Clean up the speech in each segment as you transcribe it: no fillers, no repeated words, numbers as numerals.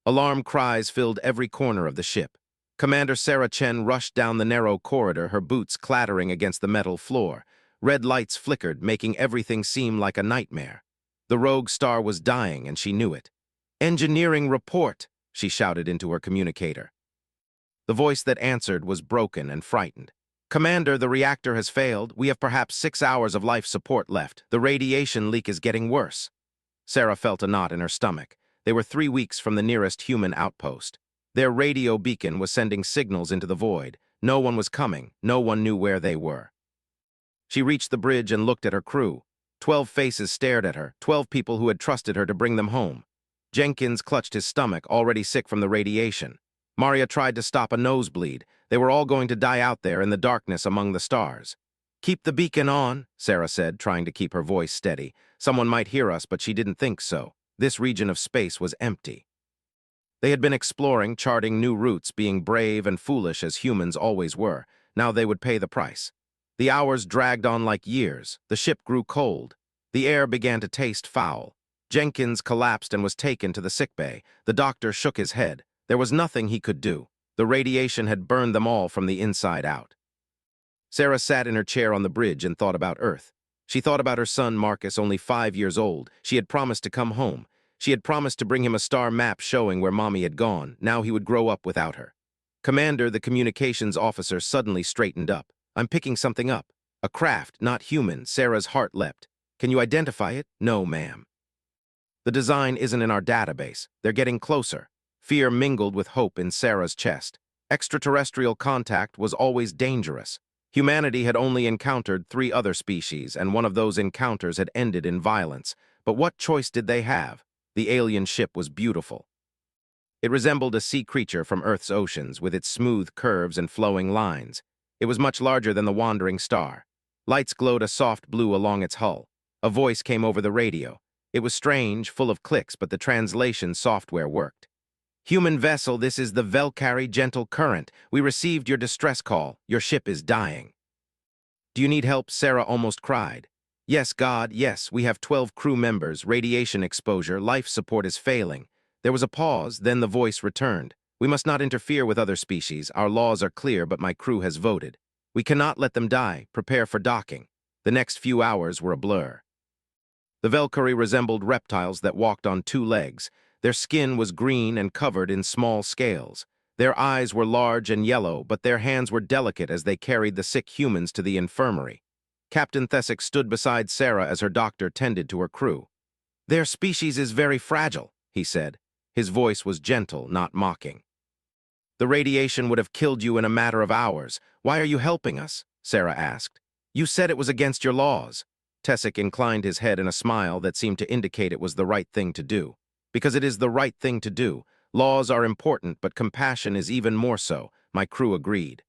Alarm cries filled every corner of the ship. Commander Sarah Chen rushed down the narrow corridor, her boots clattering against the metal floor. Red lights flickered, making everything seem like a nightmare. The rogue star was dying, and she knew it. "Engineering report," she shouted into her communicator. The voice that answered was broken and frightened. "Commander, the reactor has failed. We have perhaps 6 hours of life support left. The radiation leak is getting worse." Sarah felt a knot in her stomach. They were 3 weeks from the nearest human outpost. Their radio beacon was sending signals into the void. No one was coming. No one knew where they were. She reached the bridge and looked at her crew. 12 faces stared at her, 12 people who had trusted her to bring them home. Jenkins clutched his stomach, already sick from the radiation. Maria tried to stop a nosebleed. They were all going to die out there in the darkness among the stars. "Keep the beacon on," Sarah said, trying to keep her voice steady. Someone might hear us, but she didn't think so. This region of space was empty. They had been exploring, charting new routes, being brave and foolish as humans always were. Now they would pay the price. The hours dragged on like years. The ship grew cold. The air began to taste foul. Jenkins collapsed and was taken to the sickbay. The doctor shook his head. There was nothing he could do. The radiation had burned them all from the inside out. Sarah sat in her chair on the bridge and thought about Earth. She thought about her son Marcus, only 5 years old. She had promised to come home. She had promised to bring him a star map showing where Mommy had gone. Now he would grow up without her. "Commander," the communications officer suddenly straightened up. "I'm picking something up. A craft, not human." Sarah's heart leapt. "Can you identify it?" "No, ma'am. The design isn't in our database. They're getting closer." Fear mingled with hope in Sarah's chest. Extraterrestrial contact was always dangerous. Humanity had only encountered 3 other species, and one of those encounters had ended in violence. But what choice did they have? The alien ship was beautiful. It resembled a sea creature from Earth's oceans, with its smooth curves and flowing lines. It was much larger than the wandering star. Lights glowed a soft blue along its hull. A voice came over the radio. It was strange, full of clicks, but the translation software worked. "Human vessel, this is the Velcari Gentle Current. We received your distress call. Your ship is dying." "Do you need help?" Sarah almost cried. "Yes, God, yes. We have 12 crew members, radiation exposure, life support is failing." There was a pause, then the voice returned. "We must not interfere with other species. Our laws are clear, but my crew has voted. We cannot let them die. Prepare for docking." The next few hours were a blur. The Velcari resembled reptiles that walked on 2 legs. Their skin was green and covered in small scales. Their eyes were large and yellow, but their hands were delicate as they carried the sick humans to the infirmary. Captain Thessic stood beside Sarah as her doctor tended to her crew. "Their species is very fragile," he said. His voice was gentle, not mocking. "The radiation would have killed you in a matter of hours. Why are you helping us?" Sarah asked. "You said it was against your laws." Thessic inclined his head in a smile that seemed to indicate it was the right thing to do. "Because it is the right thing to do. Laws are important, but compassion is even more so," my crew agreed.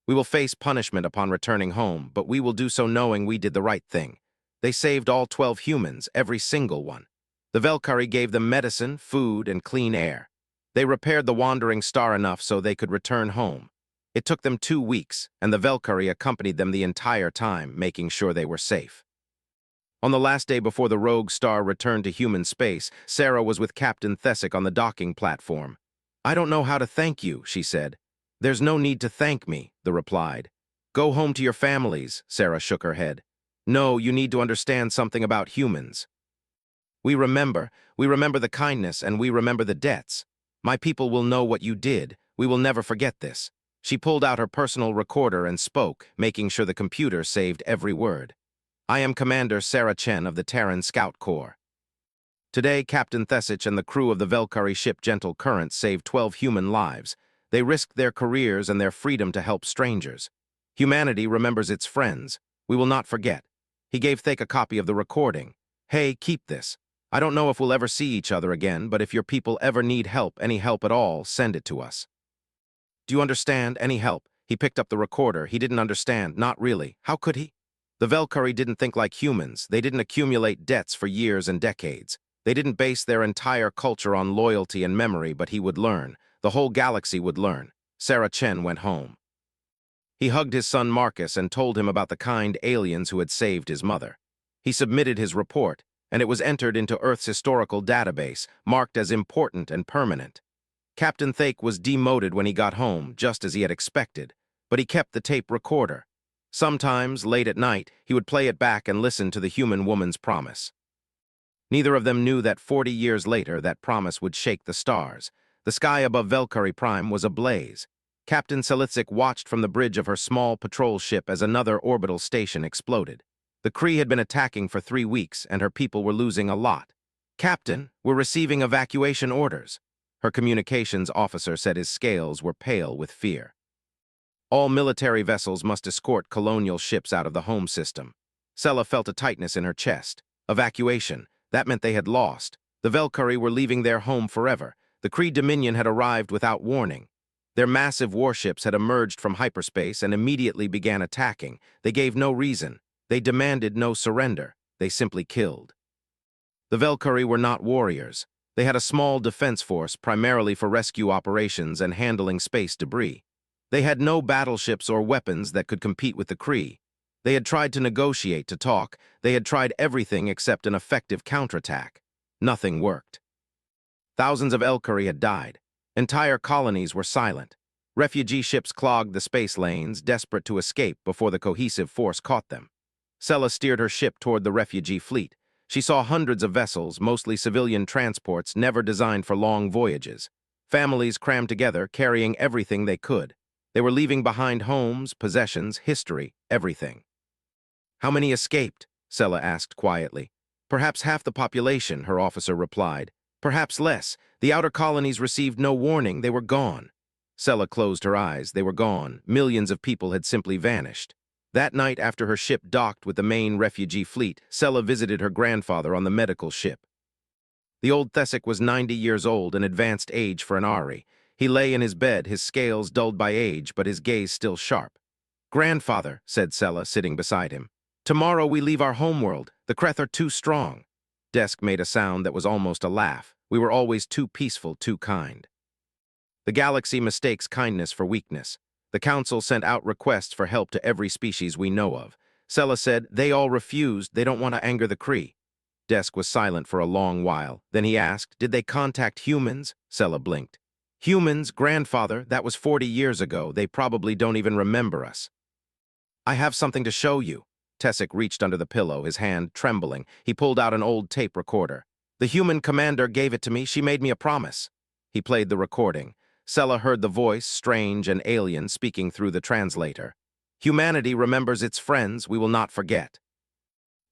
"We will face punishment upon returning home, but we will do so knowing we did the right thing." They saved all 12 humans, every single one. The Velcari gave them medicine, food, and clean air. They repaired the wandering star enough so they could return home. It took them 2 weeks, and the Velcari accompanied them the entire time, making sure they were safe. On the last day before the rogue star returned to human space, Sarah was with Captain Thessic on the docking platform. "I don't know how to thank you," she said. "There's no need to thank me," they replied. "Go home to your families," Sarah shook her head. "No, you need to understand something about humans. We remember the kindness, and we remember the debts. My people will know what you did. We will never forget this." She pulled out her personal recorder and spoke, making sure the computer saved every word. "I am Commander Sarah Chen of the Terran Scout Corps. Today, Captain Thessic and the crew of the Velcari ship Gentle Current saved 12 human lives. They risked their careers and their freedom to help strangers. Humanity remembers its friends. We will not forget." He gave Thake a copy of the recording. "Hey, keep this. I don't know if we'll ever see each other again, but if your people ever need help, any help at all, send it to us." "Do you understand? Any help?" He picked up the recorder. He didn't understand. Not really. How could he? The Velcari didn't think like humans. They didn't accumulate debts for years and decades. They didn't base their entire culture on loyalty and memory, but he would learn. The whole galaxy would learn. Sarah Chen went home. He hugged his son Marcus and told him about the kind aliens who had saved his mother. He submitted his report, and it was entered into Earth's historical database, marked as important and permanent. Captain Thake was demoted when he got home, just as he had expected, but he kept the tape recorder. Sometimes, late at night, he would play it back and listen to the human woman's promise. Neither of them knew that 40 years later that promise would shake the stars. The sky above Velcari Prime was ablaze. Captain Thessic watched from the bridge of her small patrol ship as another orbital station exploded. The Cre had been attacking for 3 weeks, and her people were losing a lot. "Captain, we're receiving evacuation orders." Her communications officer said his scales were pale with fear. All military vessels must escort colonial ships out of the home system. Sella felt a tightness in her chest. Evacuation. That meant they had lost. The Velcari were leaving their home forever. The Cre Dominion had arrived without warning. Their massive warships had emerged from hyperspace and immediately began attacking. They gave no reason. They demanded no surrender. They simply killed. The Velcari were not warriors. They had a small defense force primarily for rescue operations and handling space debris. They had no battleships or weapons that could compete with the Cre. They had tried to negotiate, to talk. They had tried everything except an effective counterattack. Nothing worked. Thousands of Velcari had died. Entire colonies were silent. Refugee ships clogged the space lanes, desperate to escape before the cohesive force caught them. Sella steered her ship toward the refugee fleet. She saw hundreds of vessels, mostly civilian transports, never designed for long voyages. Families crammed together, carrying everything they could. They were leaving behind homes, possessions, history, everything. "How many escaped?" Sella asked quietly. "Perhaps half the population," her officer replied. "Perhaps less. The outer colonies received no warning. They were gone." Sella closed her eyes. They were gone. Millions of people had simply vanished. That night, after her ship docked with the main refugee fleet, Sella visited her grandfather on the medical ship. The old Thessic was 90 years old, an advanced age for an Ari. He lay in his bed, his scales dulled by age, but his gaze still sharp. "Grandfather," said Sella, sitting beside him, "tomorrow we leave our homeworld. The Creth are too strong." Desk made a sound that was almost a laugh. "We were always too peaceful, too kind." The galaxy mistakes kindness for weakness. The Council sent out requests for help to every species we know of. Sella said, "They all refused. They don't want to anger the Cre." Desk was silent for a long while. Then he asked, "Did they contact humans?" Sella blinked. "Humans, grandfather, that was 40 years ago. They probably don't even remember us." "I have something to show you." Thessic reached under the pillow, his hand trembling. He pulled out an old tape recorder. "The human commander gave it to me. She made me a promise." He played the recording. Sella heard the voice, strange and alien, speaking through the translator. "Humanity remembers its friends. We will not forget."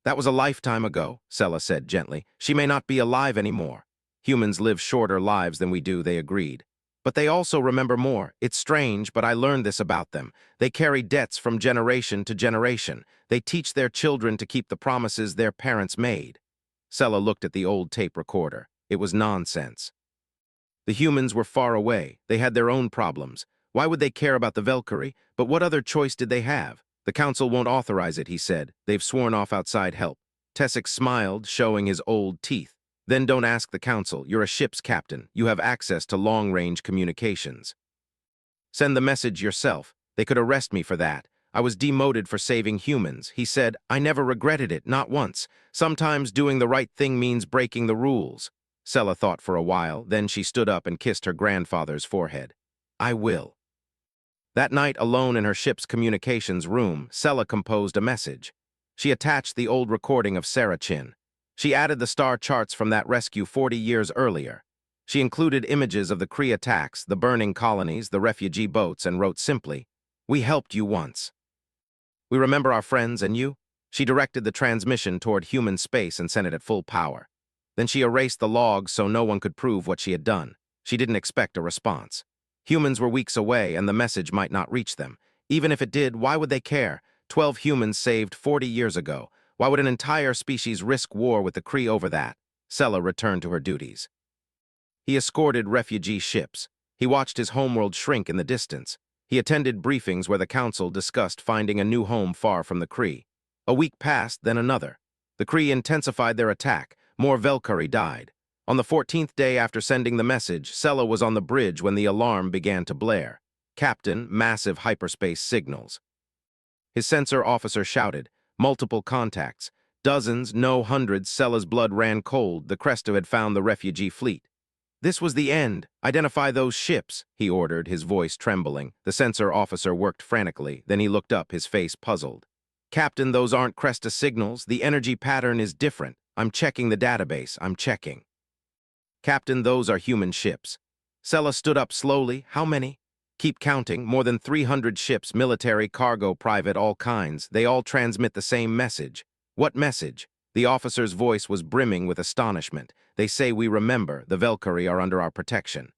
"That was a lifetime ago," Sella said gently. "She may not be alive anymore." "Humans live shorter lives than we do," they agreed. "But they also remember more. It's strange, but I learned this about them. They carry debts from generation to generation. They teach their children to keep the promises their parents made." Sella looked at the old tape recorder. It was nonsense. The humans were far away. They had their own problems. Why would they care about the Velcari? But what other choice did they have? "The Council won't authorize it," he said. "They've sworn off outside help." Thessic smiled, showing his old teeth. "Then don't ask the Council. You're a ship's captain. You have access to long-range communications. Send the message yourself. They could arrest me for that. I was demoted for saving humans." He said, "I never regretted it, not once. Sometimes doing the right thing means breaking the rules." Sella thought for a while, then she stood up and kissed her grandfather's forehead. "I will." That night, alone in her ship's communications room, Sella composed a message. She attached the old recording of Sarah Chen. She added the star charts from that rescue 40 years earlier. She included images of the Cre attacks, the burning colonies, the refugee boats, and wrote simply, "We helped you once. We remember our friends and you." She directed the transmission toward human space and sent it at full power. Then she erased the logs so no one could prove what she had done. She didn't expect a response. Humans were weeks away, and the message might not reach them. Even if it did, why would they care? 12 humans saved 40 years ago. Why would an entire species risk war with the Cre over that? Sella returned to her duties. He escorted refugee ships. He watched his homeworld shrink in the distance. He attended briefings where the Council discussed finding a new home far from the Cre. A week passed, then another. The Cre intensified their attack. More Velcari died. On the 14th day after sending the message, Sella was on the bridge when the alarm began to blare. "Captain, massive hyperspace signals." His sensor officer shouted, "Multiple contacts. Dozens, no hundreds, Sella's blood ran cold. The Cresto had found the refugee fleet. This was the end. Identify those ships, he ordered, his voice trembling. The sensor officer worked frantically. Then he looked up, his face puzzled. Captain, those aren't Cresta signals. The energy pattern is different. I'm checking the database. I'm checking. Captain, those are human ships. Sella stood up slowly. How many? Keep counting. More than 300 ships, military, cargo, private, all kinds. They all transmit the same message. What message? The officer's voice was brimming with astonishment. They say we remember. The Velcari are under our protection.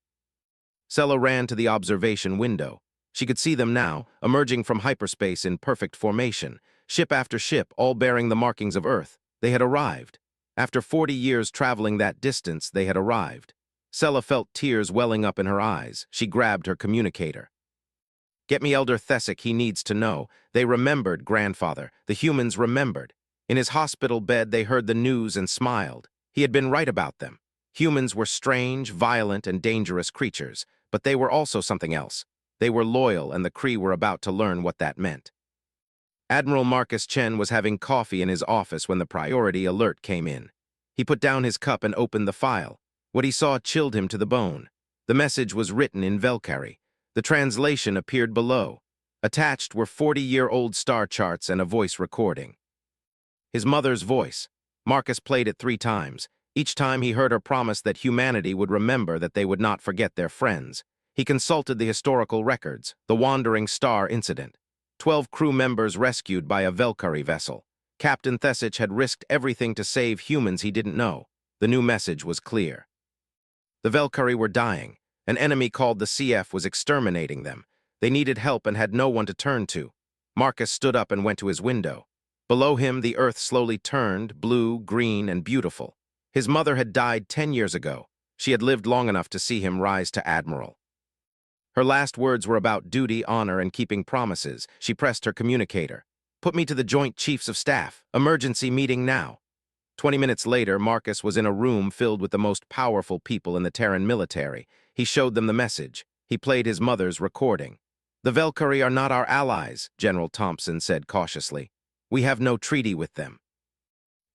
Sella ran to the observation window. She could see them now, emerging from hyperspace in perfect formation. Ship after ship, all bearing the markings of Earth. They had arrived. After 40 years traveling that distance, they had arrived. Sella felt tears welling up in her eyes. She grabbed her communicator. Get me Elder Thessic, he needs to know. They remembered, grandfather. The humans remembered. In his hospital bed, they heard the news and smiled. He had been right about them. Humans were strange, violent, and dangerous creatures, but they were also something else. They were loyal, and the Cre were about to learn what that meant. Admiral Marcus Chen was having coffee in his office when the priority alert came in. He put down his cup and opened the file. What he saw chilled him to the bone. The message was written in Velcari. The translation appeared below. Attached were 40-year-old star charts and a voice recording. His mother's voice. Marcus played it 3 times. Each time he heard her promise that humanity would remember, that they would not forget their friends. He consulted the historical records, the Wandering Star incident. 12 crew members rescued by a Velcari vessel. Captain Thessic had risked everything to save humans he didn't know. The new message was clear. The Velcari were dying. An enemy called the CF was exterminating them. They needed help and had no one to turn to. Marcus stood up and went to his window. Below him, the Earth slowly turned, blue, green, and beautiful. His mother had died 10 years ago. She had lived long enough to see him rise to admiral. Her last words were about duty, honor, and keeping promises. She pressed her communicator. Put me to the Joint Chiefs of Staff. Emergency meeting now. 20 minutes later, Marcus was in a room filled with the most powerful people in the Terran military. He showed them the message. He played his mother's recording. The Velcari are not our allies, General Thompson said cautiously. We have no treaty with them.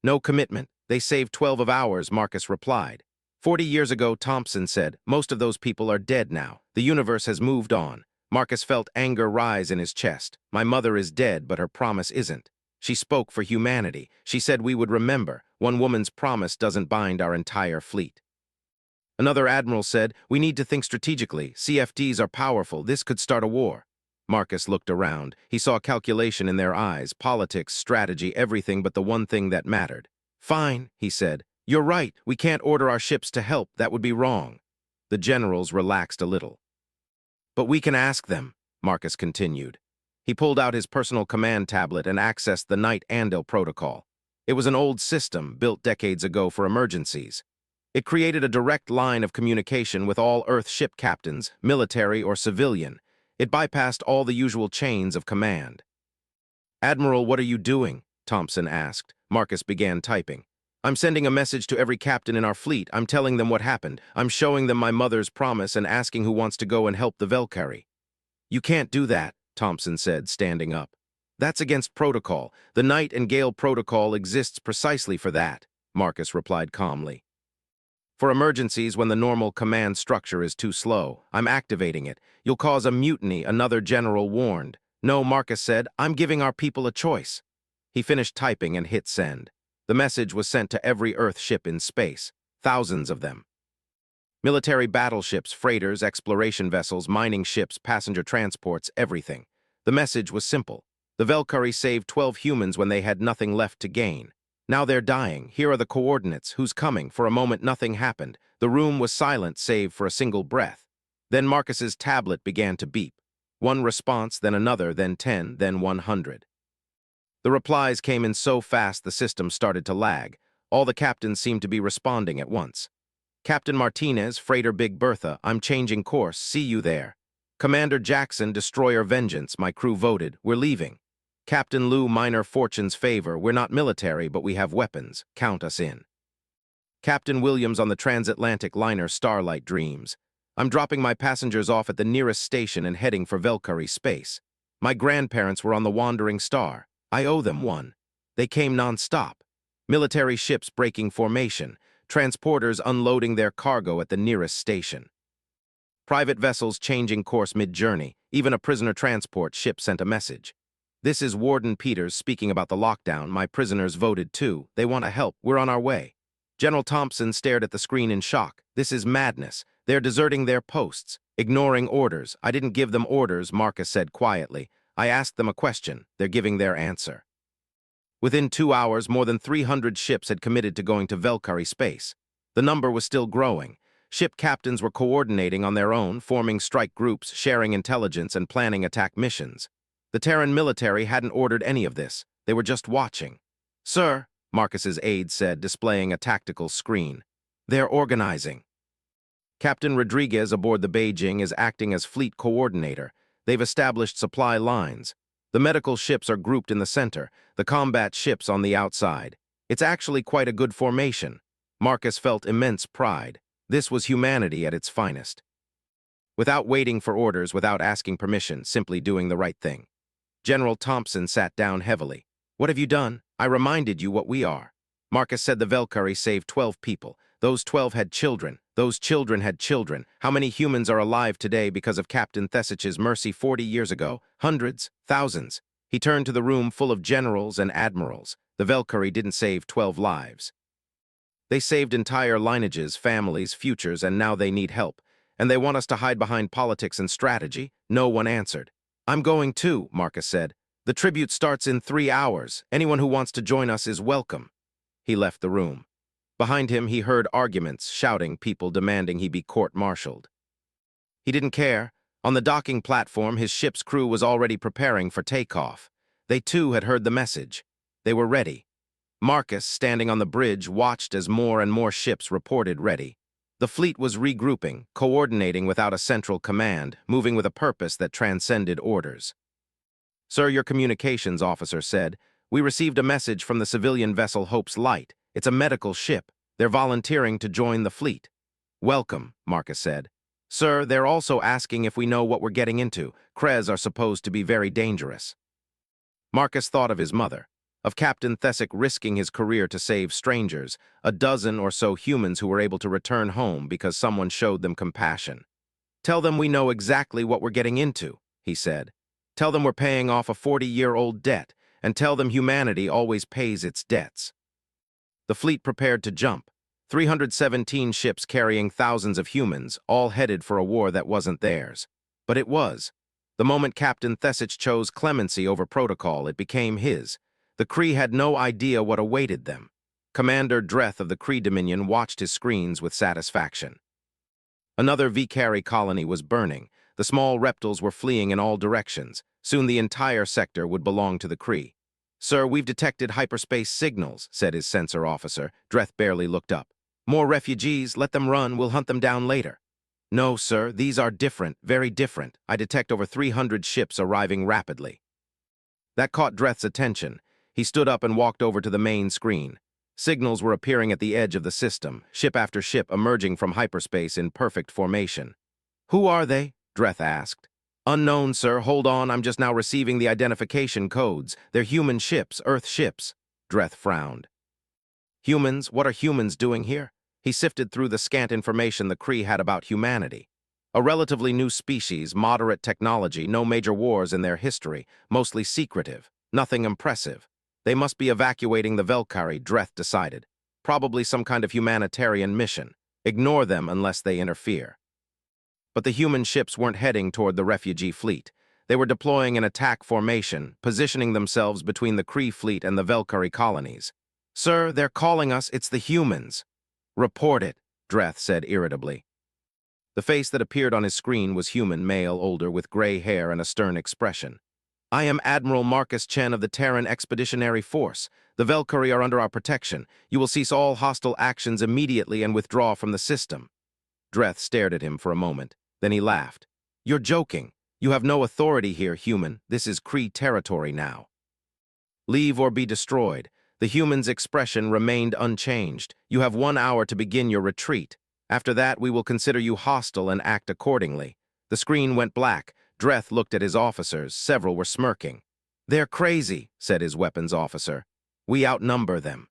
No commitment. They saved 12 of ours, Marcus replied. 40 years ago, Thompson said, most of those people are dead now. The universe has moved on. Marcus felt anger rise in his chest. My mother is dead, but her promise isn't. She spoke for humanity. She said we would remember. One woman's promise doesn't bind our entire fleet. Another admiral said, we need to think strategically. CFDs are powerful. This could start a war. Marcus looked around. He saw calculation in their eyes, politics, strategy, everything but the one thing that mattered. Fine, he said. You're right. We can't order our ships to help. That would be wrong. The generals relaxed a little. But we can ask them, Marcus continued. He pulled out his personal command tablet and accessed the Night Andal protocol. It was an old system built decades ago for emergencies. It created a direct line of communication with all Earth ship captains, military or civilian. It bypassed all the usual chains of command. Admiral, what are you doing? Thompson asked. Marcus began typing. I'm sending a message to every captain in our fleet. I'm telling them what happened. I'm showing them my mother's promise and asking who wants to go and help the Velcari. You can't do that, Thompson said, standing up. That's against protocol. The Night and Gale protocol exists precisely for that, Marcus replied calmly. For emergencies, when the normal command structure is too slow, I'm activating it. You'll cause a mutiny, another general warned. No, Marcus said, I'm giving our people a choice. He finished typing and hit send. The message was sent to every Earth ship in space, thousands of them. Military battleships, freighters, exploration vessels, mining ships, passenger transports, everything. The message was simple. The Velcari saved 12 humans when they had nothing left to gain. Now they're dying. Here are the coordinates. Who's coming? For a moment, nothing happened. The room was silent, save for a single breath. Then Marcus's tablet began to beep. One response, then another, then 10, then 100. The replies came in so fast the system started to lag. All the captains seemed to be responding at once. Captain Martinez, Freighter Big Bertha, I'm changing course. See you there. Commander Jackson, Destroyer Vengeance, my crew voted. We're leaving. Captain Lou, Minor Fortune's Favor, we're not military, but we have weapons. Count us in. Captain Williams on the transatlantic liner Starlight Dreams. I'm dropping my passengers off at the nearest station and heading for Velcari space. My grandparents were on the Wandering Star. I owe them one. They came non-stop. Military ships breaking formation, transporters unloading their cargo at the nearest station. Private vessels changing course mid-journey, even a prisoner transport ship sent a message. This is Warden Peters speaking about the lockdown. My prisoners voted too. They want to help. We're on our way. General Thompson stared at the screen in shock. This is madness. They're deserting their posts, ignoring orders. I didn't give them orders, Marcus said quietly. I asked them a question. They're giving their answer. Within 2 hours, more than 300 ships had committed to going to Velcari space. The number was still growing. Ship captains were coordinating on their own, forming strike groups, sharing intelligence, and planning attack missions. The Terran military hadn't ordered any of this. They were just watching. Sir, Marcus's aide said, displaying a tactical screen. They're organizing. Captain Rodriguez aboard the Beijing is acting as fleet coordinator. They've established supply lines. The medical ships are grouped in the center, the combat ships on the outside. It's actually quite a good formation. Marcus felt immense pride. This was humanity at its finest. Without waiting for orders, without asking permission, simply doing the right thing. General Thompson sat down heavily. What have you done? I reminded you what we are. Marcus said the Velcari saved 12 people. Those 12 had children. Those children had children. How many humans are alive today because of Captain Thessic's mercy 40 years ago? Hundreds, thousands. He turned to the room full of generals and admirals. The Velcari didn't save 12 lives. They saved entire lineages, families, futures, and now they need help. And they want us to hide behind politics and strategy? No one answered. I'm going too, Marcus said. The tribute starts in 3 hours. Anyone who wants to join us is welcome. He left the room. Behind him, he heard arguments, shouting, people demanding he be court-martialed. He didn't care. On the docking platform, his ship's crew was already preparing for takeoff. They too had heard the message. They were ready. Marcus, standing on the bridge, watched as more and more ships reported ready. The fleet was regrouping, coordinating without a central command, moving with a purpose that transcended orders. Sir, your communications officer said, we received a message from the civilian vessel Hope's Light. It's a medical ship. They're volunteering to join the fleet. Welcome, Marcus said. Sir, they're also asking if we know what we're getting into. Cres are supposed to be very dangerous. Marcus thought of his mother, of Captain Thessic risking his career to save strangers, a dozen or so humans who were able to return home because someone showed them compassion. Tell them we know exactly what we're getting into, he said. Tell them we're paying off a 40-year-old debt, and tell them humanity always pays its debts. The fleet prepared to jump. 317 ships carrying thousands of humans, all headed for a war that wasn't theirs. But it was. The moment Captain Thessic chose clemency over protocol, it became his. The Cre had no idea what awaited them. Commander Dreth of the Cre Dominion watched his screens with satisfaction. Another Velcari colony was burning. The small reptiles were fleeing in all directions. Soon the entire sector would belong to the Cre. Sir, we've detected hyperspace signals, said his sensor officer. Dreth barely looked up. More refugees, let them run, we'll hunt them down later. No, sir, these are different, very different. I detect over 300 ships arriving rapidly. That caught Dreth's attention. He stood up and walked over to the main screen. Signals were appearing at the edge of the system, ship after ship emerging from hyperspace in perfect formation. Who are they? Dreth asked. Unknown, sir. Hold on, I'm just now receiving the identification codes. They're human ships, Earth ships. Dreth frowned. Humans? What are humans doing here? He sifted through the scant information the Cre had about humanity. A relatively new species, moderate technology, no major wars in their history, mostly secretive, nothing impressive. They must be evacuating the Velcari, Dreth decided. Probably some kind of humanitarian mission. Ignore them unless they interfere. But the human ships weren't heading toward the refugee fleet. They were deploying an attack formation, positioning themselves between the Cre fleet and the Velcari colonies. Sir, they're calling us, it's the humans. Report it, Dreth said irritably. The face that appeared on his screen was human, male, older, with gray hair and a stern expression. I am Admiral Marcus Chen of the Terran Expeditionary Force. The Velcari are under our protection. You will cease all hostile actions immediately and withdraw from the system. Dreth stared at him for a moment. Then he laughed. You're joking. You have no authority here, human. This is Cre territory now. Leave or be destroyed. The human's expression remained unchanged. You have 1 hour to begin your retreat. After that, we will consider you hostile and act accordingly. The screen went black. Dreth looked at his officers. Several were smirking. They're crazy, said his weapons officer. We outnumber them.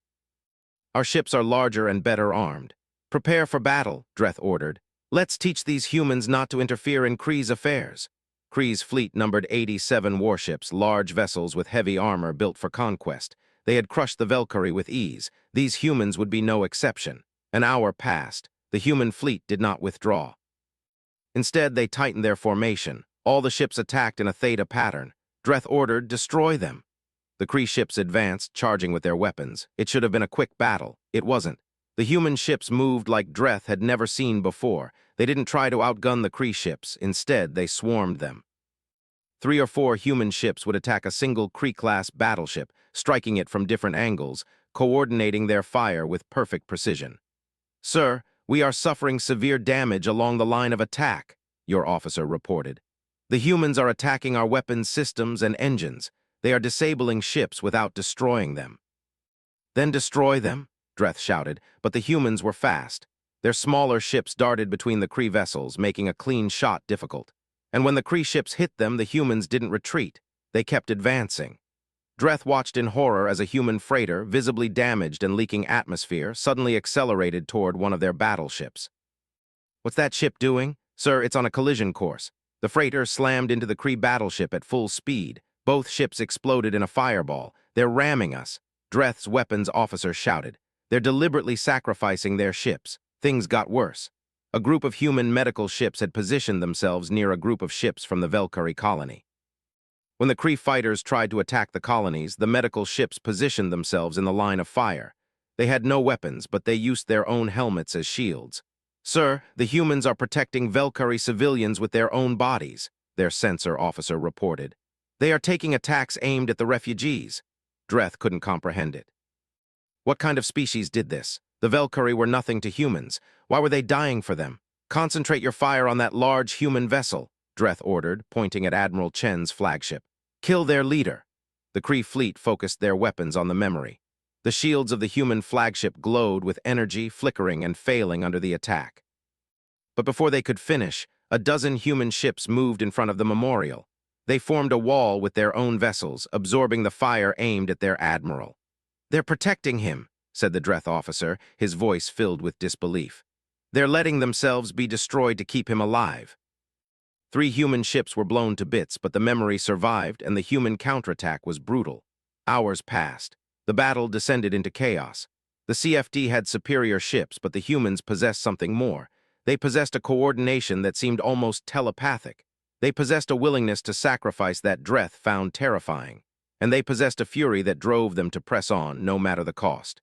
Our ships are larger and better armed. Prepare for battle, Dreth ordered. Let's teach these humans not to interfere in Cre's affairs. Cre's fleet numbered 87 warships, large vessels with heavy armor built for conquest. They had crushed the Velcari with ease. These humans would be no exception. An hour passed. The human fleet did not withdraw. Instead, they tightened their formation. All the ships attacked in a theta pattern. Dreth ordered, destroy them. The Cre ships advanced, charging with their weapons. It should have been a quick battle. It wasn't. The human ships moved like Dreth had never seen before. They didn't try to outgun the Cre ships. Instead, they swarmed them. 3 or 4 human ships would attack a single Cre-class battleship, striking it from different angles, coordinating their fire with perfect precision. Sir, we are suffering severe damage along the line of attack, your officer reported. The humans are attacking our weapons systems and engines. They are disabling ships without destroying them. Then destroy them, Dreth shouted, but the humans were fast. Their smaller ships darted between the Cre vessels, making a clean shot difficult. And when the Cre ships hit them, the humans didn't retreat. They kept advancing. Dreth watched in horror as a human freighter, visibly damaged and leaking atmosphere, suddenly accelerated toward one of their battleships. What's that ship doing? Sir, it's on a collision course. The freighter slammed into the Cre battleship at full speed. Both ships exploded in a fireball. They're ramming us, Dreth's weapons officer shouted. They're deliberately sacrificing their ships. Things got worse. A group of human medical ships had positioned themselves near a group of ships from the Velcari colony. When the Cre fighters tried to attack the colonies, the medical ships positioned themselves in the line of fire. They had no weapons, but they used their own helmets as shields. Sir, the humans are protecting Velcari civilians with their own bodies, their censor officer reported. They are taking attacks aimed at the refugees. Dreth couldn't comprehend it. What kind of species did this? The Velcari were nothing to humans. Why were they dying for them? Concentrate your fire on that large human vessel, Dreth ordered, pointing at Admiral Chen's flagship. Kill their leader. The Cre fleet focused their weapons on the memory. The shields of the human flagship glowed with energy, flickering and failing under the attack. But before they could finish, a dozen human ships moved in front of the memorial. They formed a wall with their own vessels, absorbing the fire aimed at their admiral. They're protecting him, said the Dreth officer, his voice filled with disbelief. They're letting themselves be destroyed to keep him alive. 3 human ships were blown to bits, but the memory survived and the human counterattack was brutal. Hours passed. The battle descended into chaos. The CFD had superior ships, but the humans possessed something more. They possessed a coordination that seemed almost telepathic. They possessed a willingness to sacrifice that Dreth found terrifying. And they possessed a fury that drove them to press on, no matter the cost.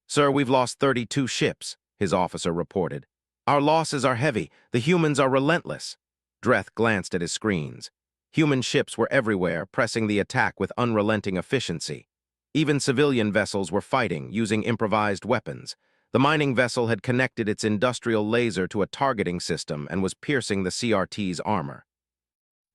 Sir, we've lost 32 ships, his officer reported. Our losses are heavy. The humans are relentless. Dreth glanced at his screens. Human ships were everywhere, pressing the attack with unrelenting efficiency. Even civilian vessels were fighting, using improvised weapons. The mining vessel had connected its industrial laser to a targeting system and was piercing the CRT's armor.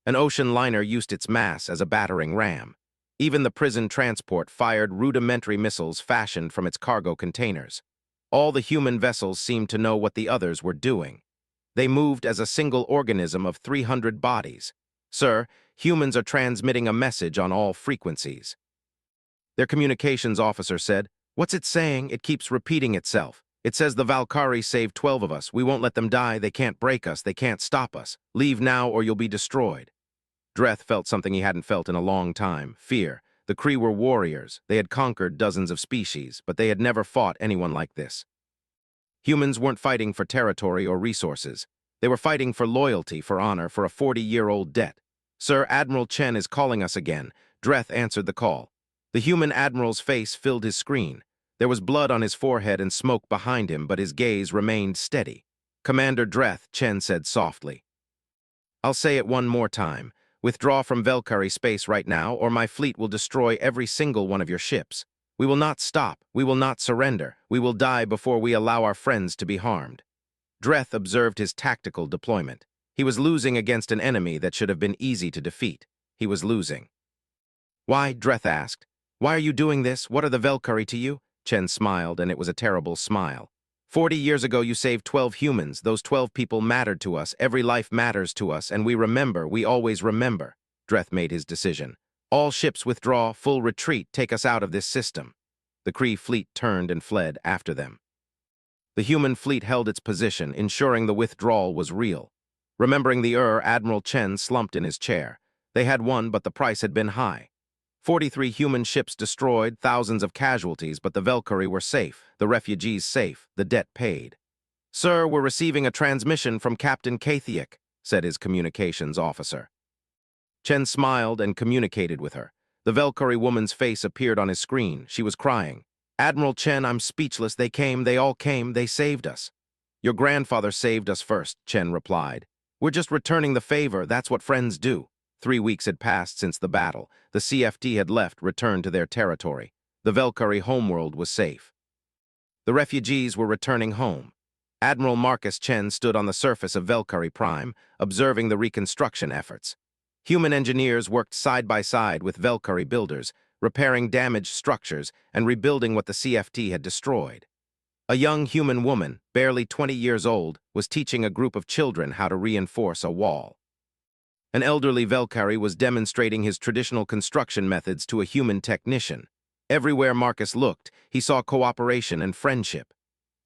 An ocean liner used its mass as a battering ram. Even the prison transport fired rudimentary missiles fashioned from its cargo containers. All the human vessels seemed to know what the others were doing. They moved as a single organism of 300 bodies. Sir, humans are transmitting a message on all frequencies. Their communications officer said, "What's it saying? It keeps repeating itself. It says the Velcari saved 12 of us. We won't let them die. They can't break us. They can't stop us. Leave now or you'll be destroyed." Dreth felt something he hadn't felt in a long time, fear. The Cre were warriors. They had conquered dozens of species, but they had never fought anyone like this. Humans weren't fighting for territory or resources. They were fighting for loyalty, for honor, for a 40-year-old debt. "Sir, Admiral Chen is calling us again." Dreth answered the call. The human admiral's face filled his screen. There was blood on his forehead and smoke behind him, but his gaze remained steady. "Commander Dreth," Chen said softly. "I'll say it one more time. Withdraw from Velcari space right now, or my fleet will destroy every single one of your ships. We will not stop. We will not surrender. We will die before we allow our friends to be harmed." Dreth observed his tactical deployment. He was losing against an enemy that should have been easy to defeat. He was losing. "Why?" Dreth asked. "Why are you doing this? What are the Velcari to you?" Chen smiled, and it was a terrible smile. 40 years ago you saved 12 humans. Those 12 people mattered to us. Every life matters to us, and we remember. We always remember." Dreth made his decision. "All ships withdraw, full retreat, take us out of this system." The Cre fleet turned and fled after them. The human fleet held its position, ensuring the withdrawal was real. Remembering the Admiral Chen slumped in his chair. They had won, but the price had been high. 43 human ships destroyed, thousands of casualties, but the Velcari were safe, the refugees safe, the debt paid. "Sir, we're receiving a transmission from Captain Thessic," said his communications officer. Chen smiled and communicated with her. The Velcari woman's face appeared on his screen. She was crying. "Admiral Chen, I'm speechless. They came, they all came, they saved us." "Your grandfather saved us first," Chen replied. "We're just returning the favor, that's what friends do." 3 weeks had passed since the battle. The CFT had left, returned to their territory. The Velcari homeworld was safe. The refugees were returning home. Admiral Marcus Chen stood on the surface of Velcari Prime, observing the reconstruction efforts. Human engineers worked side by side with Velcari builders, repairing damaged structures and rebuilding what the CFT had destroyed. A young human woman, barely 20 years old, was teaching a group of children how to reinforce a wall. An elderly Velcari was demonstrating his traditional construction methods to a human technician. Everywhere Marcus looked, he saw cooperation and friendship.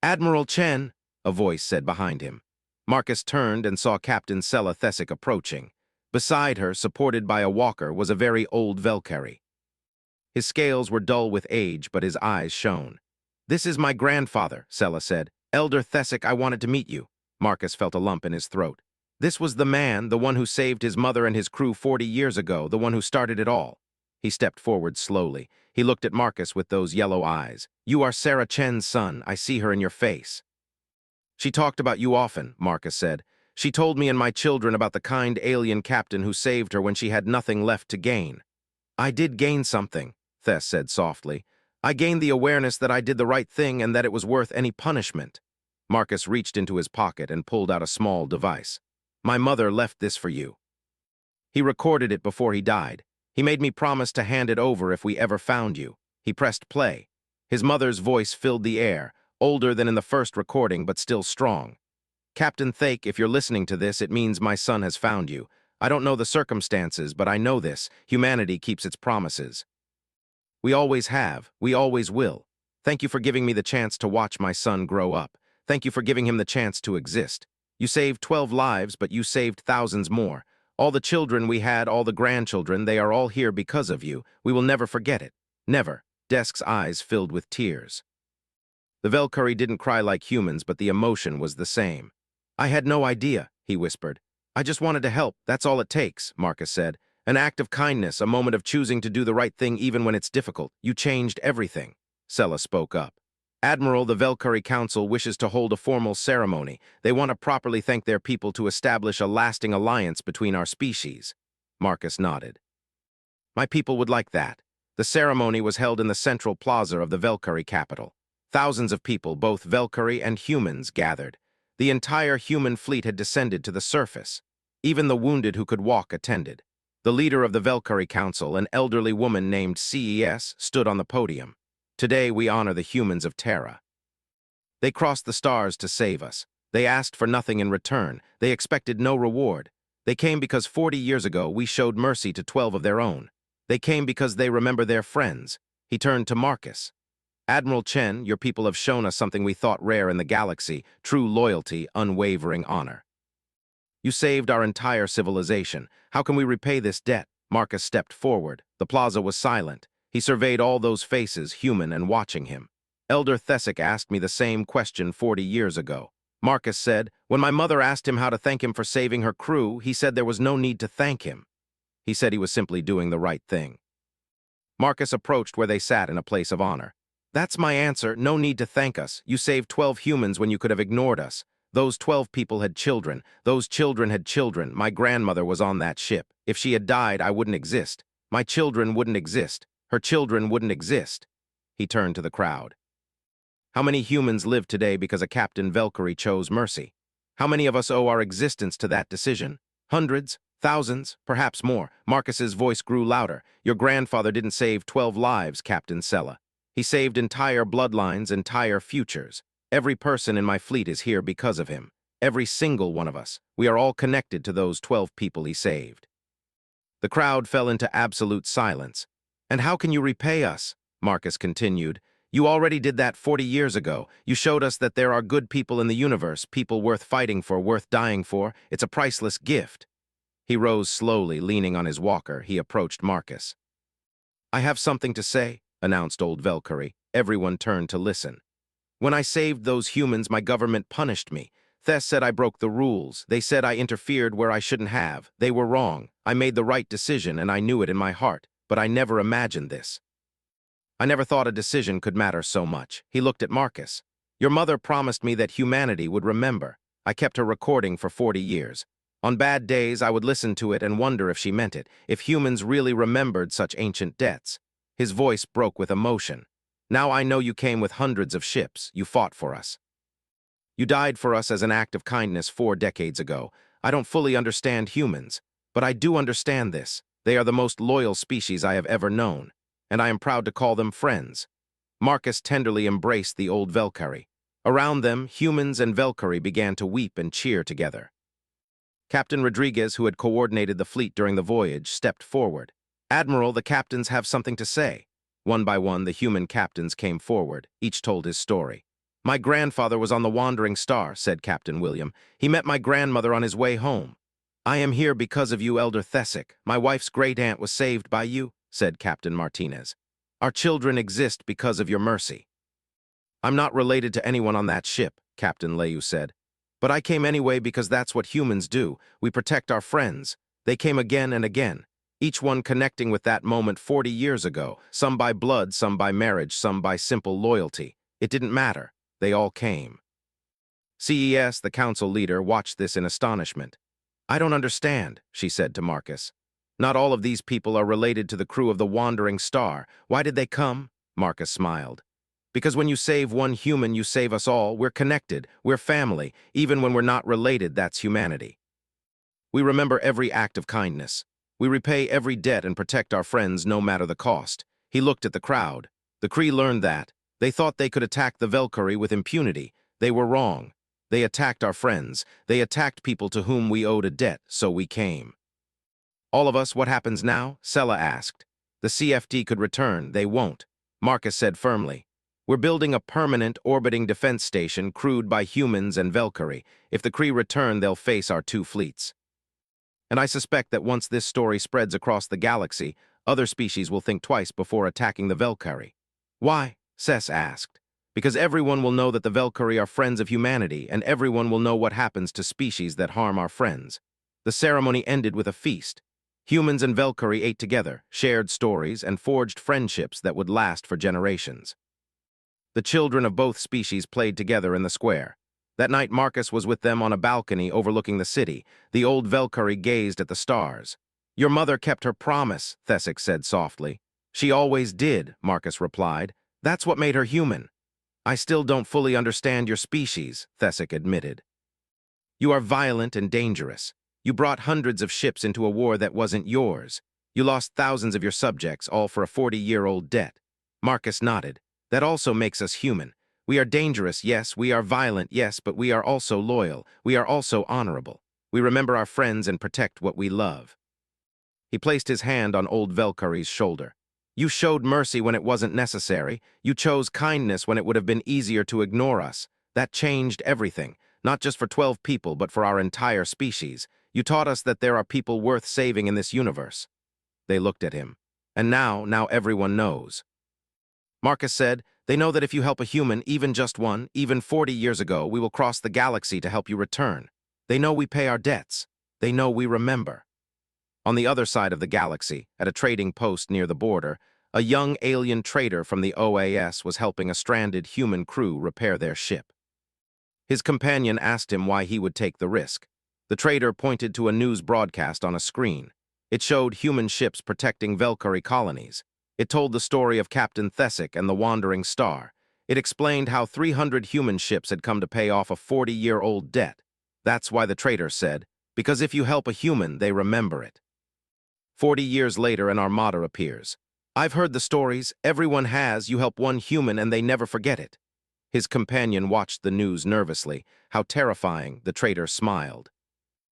"Admiral Chen," a voice said behind him. Marcus turned and saw Captain Sarah Thessic approaching. Beside her, supported by a walker, was a very old Velcari. His scales were dull with age, but his eyes shone. "This is my grandfather," Sarah said. "Elder Thessic, I wanted to meet you." Marcus felt a lump in his throat. This was the man, the one who saved his mother and his crew 40 years ago, the one who started it all. He stepped forward slowly. He looked at Marcus with those yellow eyes. "You are Sarah Chen's son. I see her in your face." "She talked about you often," Marcus said. "She told me and my children about the kind alien captain who saved her when she had nothing left to gain." "I did gain something," Thess said softly. "I gained the awareness that I did the right thing and that it was worth any punishment." Marcus reached into his pocket and pulled out a small device. "My mother left this for you." He recorded it before he died. He made me promise to hand it over if we ever found you. He pressed play. His mother's voice filled the air, older than in the first recording, but still strong. "Captain Thessic, if you're listening to this, it means my son has found you. I don't know the circumstances, but I know this. Humanity keeps its promises. We always have. We always will. Thank you for giving me the chance to watch my son grow up. Thank you for giving him the chance to exist. You saved 12 lives, but you saved thousands more. All the children we had, all the grandchildren, they are all here because of you. We will never forget it. Never." Desk's eyes filled with tears. The Velcari didn't cry like humans, but the emotion was the same. "I had no idea," he whispered. "I just wanted to help. That's all it takes," Marcus said. "An act of kindness, a moment of choosing to do the right thing even when it's difficult. You changed everything." Sarah spoke up. "Admiral, the Velcari Council wishes to hold a formal ceremony. They want to properly thank their people to establish a lasting alliance between our species." Marcus nodded. "My people would like that." The ceremony was held in the central plaza of the Velcari capital. Thousands of people, both Velcari and humans, gathered. The entire human fleet had descended to the surface. Even the wounded who could walk attended. The leader of the Velcari Council, an elderly woman named CES, stood on the podium. "Today we honor the humans of Terra. They crossed the stars to save us. They asked for nothing in return. They expected no reward. They came because 40 years ago we showed mercy to 12 of their own. They came because they remember their friends." He turned to Marcus. "Admiral Chen, your people have shown us something we thought rare in the galaxy: true loyalty, unwavering honor. You saved our entire civilization. How can we repay this debt?" Marcus stepped forward. The plaza was silent. He surveyed all those faces, human and watching him. "Elder Thessic asked me the same question 40 years ago." Marcus said, "When my mother asked him how to thank him for saving her crew, he said there was no need to thank him. He said he was simply doing the right thing." Marcus approached where they sat in a place of honor. "That's my answer. No need to thank us. You saved 12 humans when you could have ignored us. Those 12 people had children. Those children had children. My grandmother was on that ship. If she had died, I wouldn't exist. My children wouldn't exist. Her children wouldn't exist." He turned to the crowd. "How many humans live today because a Captain Velcari chose mercy? How many of us owe our existence to that decision? Hundreds? Thousands? Perhaps more." Marcus's voice grew louder. "Your grandfather didn't save 12 lives, Captain Sarah. He saved entire bloodlines, entire futures. Every person in my fleet is here because of him. Every single one of us. We are all connected to those 12 people he saved." The crowd fell into absolute silence. "And how can you repay us?" Marcus continued. You already did that 40 years ago. You showed us that there are good people in the universe, people worth fighting for, worth dying for. It's a priceless gift. He rose slowly, leaning on his walker. He approached Marcus. I have something to say, announced old Velcari. Everyone turned to listen. When I saved those humans, my government punished me. Thess said I broke the rules. They said I interfered where I shouldn't have. They were wrong. I made the right decision, and I knew it in my heart. But I never imagined this. I never thought a decision could matter so much. He looked at Marcus. Your mother promised me that humanity would remember. I kept her recording for 40 years. On bad days, I would listen to it and wonder if she meant it, if humans really remembered such ancient debts. His voice broke with emotion. Now I know you came with hundreds of ships. You fought for us. You died for us as an act of kindness 4 decades ago. I don't fully understand humans, but I do understand this. They are the most loyal species I have ever known, and I am proud to call them friends. Marcus tenderly embraced the old Velcari. Around them, humans and Velcari began to weep and cheer together. Captain Rodriguez, who had coordinated the fleet during the voyage, stepped forward. Admiral, the captains have something to say. One by one, the human captains came forward. Each told his story. My grandfather was on the Wandering Star, said Captain William. He met my grandmother on his way home. I am here because of you, Elder Thessic. My wife's great-aunt was saved by you, said Captain Martinez. Our children exist because of your mercy. I'm not related to anyone on that ship, Captain Leyu said. But I came anyway because that's what humans do. We protect our friends. They came again and again, each one connecting with that moment 40 years ago, some by blood, some by marriage, some by simple loyalty. It didn't matter. They all came. CES, the council leader, watched this in astonishment. I don't understand, she said to Marcus. Not all of these people are related to the crew of the Wandering Star. Why did they come? Marcus smiled. Because when you save one human, you save us all. We're connected. We're family. Even when we're not related, that's humanity. We remember every act of kindness. We repay every debt and protect our friends no matter the cost. He looked at the crowd. The Cre learned that. They thought they could attack the Velcari with impunity. They were wrong. They attacked our friends. They attacked people to whom we owed a debt, so we came. All of us, what happens now? Sella asked. The CFD could return. They won't. Marcus said firmly. We're building a permanent orbiting defense station crewed by humans and Velcari. If the Cre return, they'll face our 2 fleets. And I suspect that once this story spreads across the galaxy, other species will think twice before attacking the Velcari. Why? Cess asked. Because everyone will know that the Velcari are friends of humanity, and everyone will know what happens to species that harm our friends. The ceremony ended with a feast. Humans and Velcari ate together, shared stories, and forged friendships that would last for generations. The children of both species played together in the square. That night Marcus was with them on a balcony overlooking the city. The old Velcari gazed at the stars. Your mother kept her promise, Thessic said softly. She always did, Marcus replied. That's what made her human. I still don't fully understand your species, Thessic admitted. You are violent and dangerous. You brought hundreds of ships into a war that wasn't yours. You lost thousands of your subjects, all for a 40-year-old debt. Marcus nodded. That also makes us human. We are dangerous, yes. We are violent, yes. But we are also loyal. We are also honorable. We remember our friends and protect what we love. He placed his hand on old Velcari's shoulder. You showed mercy when it wasn't necessary. You chose kindness when it would have been easier to ignore us. That changed everything, not just for 12 people, but for our entire species. You taught us that there are people worth saving in this universe. They looked at him. And now everyone knows. Marcus said, they know that if you help a human, even just one, even 40 years ago, we will cross the galaxy to help you return. They know we pay our debts. They know we remember. On the other side of the galaxy, at a trading post near the border, a young alien trader from the OAS was helping a stranded human crew repair their ship. His companion asked him why he would take the risk. The trader pointed to a news broadcast on a screen. It showed human ships protecting Velcari colonies. It told the story of Captain Thessic and the Wandering Star. It explained how 300 human ships had come to pay off a 40-year-old debt. That's why the trader said, because if you help a human, they remember it. 40 years later, an armada appears. I've heard the stories. Everyone has. You help one human and they never forget it. His companion watched the news nervously. How terrifying, the trader smiled.